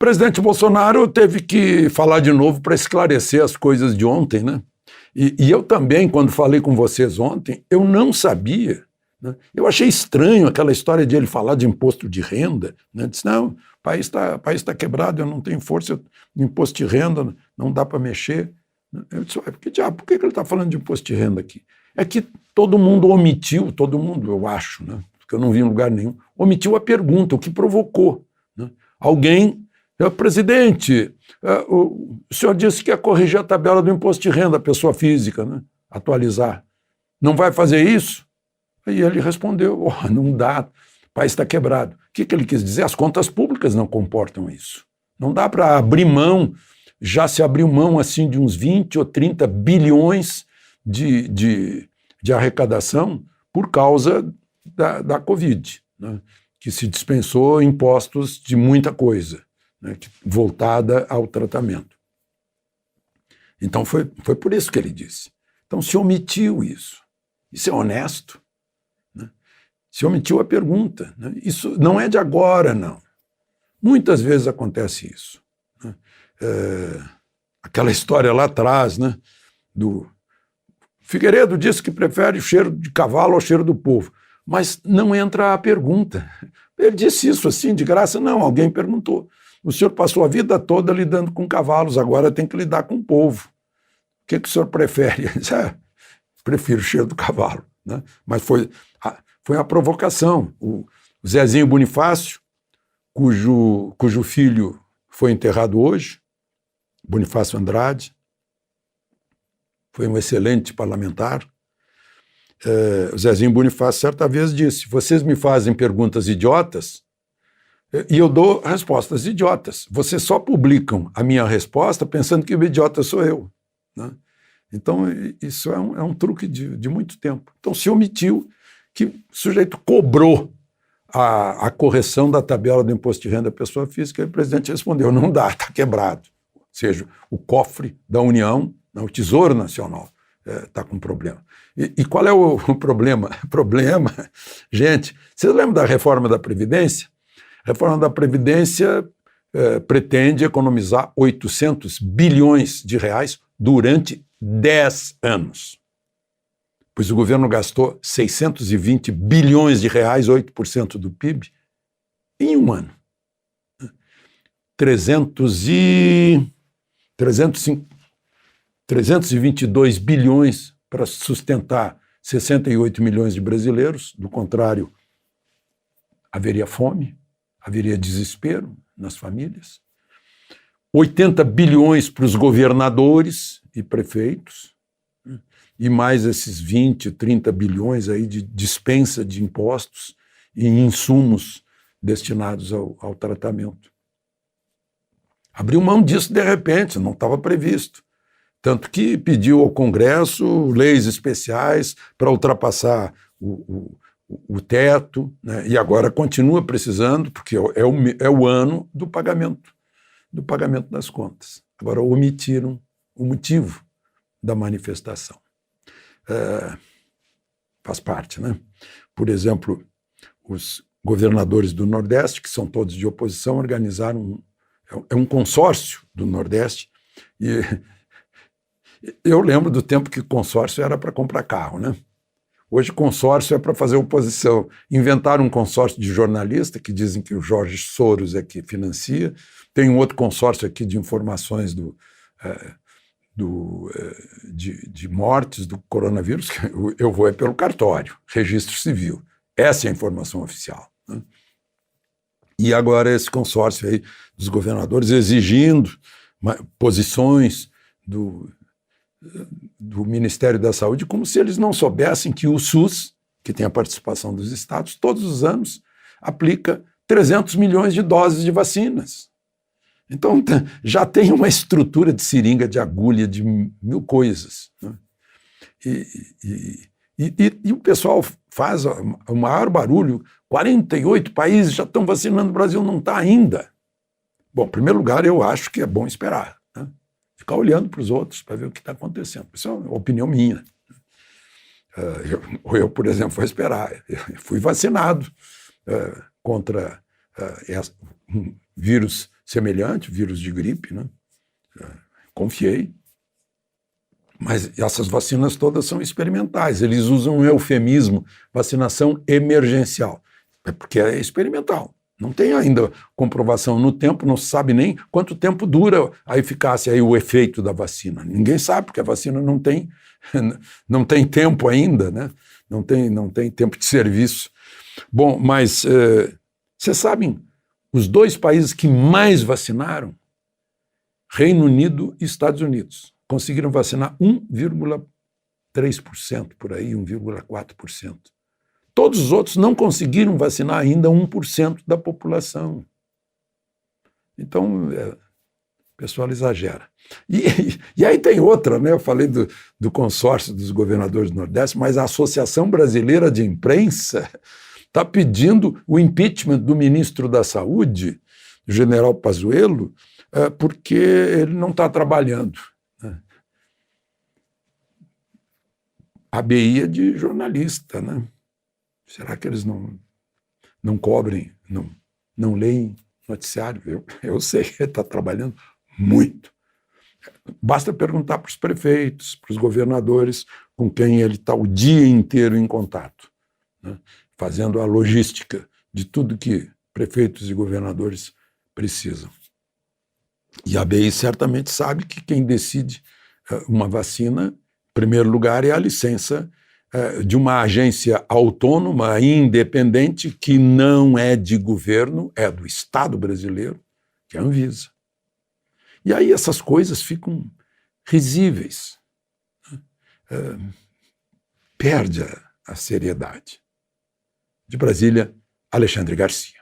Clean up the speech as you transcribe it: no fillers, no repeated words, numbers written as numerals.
presidente Bolsonaro teve que falar de novo para esclarecer as coisas de ontem, né? E eu também, quando falei com vocês ontem, eu não sabia, né? Eu achei estranho aquela história de ele falar de imposto de renda, né? Disse, não, o país tá quebrado, eu não tenho força, imposto de renda não dá para mexer. Eu disse, por que ele está falando de imposto de renda aqui? É que todo mundo omitiu, todo mundo, eu acho, né? Porque eu não vi em lugar nenhum, omitiu a pergunta, o que provocou, né? Alguém... Presidente, o senhor disse que ia corrigir a tabela do imposto de renda, pessoa física, né? Atualizar. Não vai fazer isso? Aí ele respondeu, não dá, o país está quebrado. O que ele quis dizer? As contas públicas não comportam isso. Não dá para abrir mão, já se abriu mão assim de uns 20 ou 30 bilhões de arrecadação por causa da Covid, né? Que se dispensou impostos de muita coisa, né, voltada ao tratamento. Então foi por isso que ele disse. Então se omitiu isso. Isso é honesto, né? Se omitiu a pergunta, né? Isso não é de agora, não. Muitas vezes acontece isso, né? Aquela história lá atrás, né, do Figueiredo disse que prefere o cheiro de cavalo ao cheiro do povo, mas não entra a pergunta. Ele disse isso assim de graça? Não, alguém perguntou. O senhor passou a vida toda lidando com cavalos, agora tem que lidar com o povo. O que o senhor prefere? Ele disse, prefiro o cheiro do cavalo, né? Mas foi a provocação. O Zezinho Bonifácio, cujo filho foi enterrado hoje, Bonifácio Andrade, foi um excelente parlamentar. O Zezinho Bonifácio certa vez disse, vocês me fazem perguntas idiotas, e eu dou respostas idiotas. Vocês só publicam a minha resposta pensando que o idiota sou eu, né? Então, isso é um truque de muito tempo. Então, se omitiu que o sujeito cobrou a correção da tabela do imposto de renda da pessoa física, e o presidente respondeu, não dá, está quebrado. Ou seja, o cofre da União, o Tesouro Nacional, está com problema. E qual é o problema? Gente, vocês lembram da reforma da Previdência? A reforma da Previdência pretende economizar 800 bilhões de reais durante 10 anos. Pois o governo gastou 620 bilhões de reais, 8% do PIB, em um ano. 322 bilhões para sustentar 68 milhões de brasileiros, do contrário, haveria fome, haveria desespero nas famílias. 80 bilhões para os governadores e prefeitos, e mais esses 20, 30 bilhões aí de dispensa de impostos e insumos destinados ao tratamento. Abriu mão disso de repente, não estava previsto. Tanto que pediu ao Congresso leis especiais para ultrapassar o teto, né? E agora continua precisando, porque é o ano do pagamento das contas. Agora omitiram o motivo da manifestação. Faz parte, né? Por exemplo, os governadores do Nordeste, que são todos de oposição, organizaram um consórcio do Nordeste, e eu lembro do tempo que consórcio era para comprar carro, né? Hoje consórcio é para fazer oposição. Inventaram um consórcio de jornalista, que dizem que o Jorge Soros é que financia. Tem um outro consórcio aqui de informações de mortes do coronavírus, que eu vou pelo cartório, registro civil. Essa é a informação oficial, né? E agora esse consórcio aí dos governadores exigindo posições do Ministério da Saúde, como se eles não soubessem que o SUS, que tem a participação dos estados, todos os anos aplica 300 milhões de doses de vacinas. Então já tem uma estrutura de seringa, de agulha, de mil coisas, né? E o pessoal faz o maior barulho, 48 países já estão vacinando, o Brasil não está ainda. Bom, em primeiro lugar, eu acho que é bom esperar, né? Ficar olhando para os outros para ver o que está acontecendo. Isso é uma opinião minha. Eu, por exemplo, vou esperar. Eu fui vacinado contra um vírus semelhante, vírus de gripe, né? Confiei. Mas essas vacinas todas são experimentais. Eles usam um eufemismo, vacinação emergencial. É porque é experimental. Não tem ainda comprovação no tempo, não se sabe nem quanto tempo dura a eficácia e o efeito da vacina. Ninguém sabe, porque a vacina não tem tempo ainda, né? Não tem tempo de serviço. Bom, mas vocês sabem, os 2 países que mais vacinaram, Reino Unido e Estados Unidos, conseguiram vacinar 1,3% por aí, 1,4%. Todos os outros não conseguiram vacinar ainda 1% da população. Então, o pessoal exagera. E aí tem outra, né? Eu falei do consórcio dos governadores do Nordeste, mas a Associação Brasileira de Imprensa está pedindo o impeachment do ministro da Saúde, o general Pazuello, porque ele não está trabalhando. A BI é de jornalista, né? Será que eles não cobrem, não leem noticiário? Eu sei que ele está trabalhando muito. Basta perguntar para os prefeitos, para os governadores, com quem ele está o dia inteiro em contato, né? Fazendo a logística de tudo que prefeitos e governadores precisam. E a BI certamente sabe que quem decide uma vacina, em primeiro lugar, é a licença de uma agência autônoma, independente, que não é de governo, é do Estado brasileiro, que é a Anvisa. E aí essas coisas ficam risíveis. Perde a seriedade. De Brasília, Alexandre Garcia.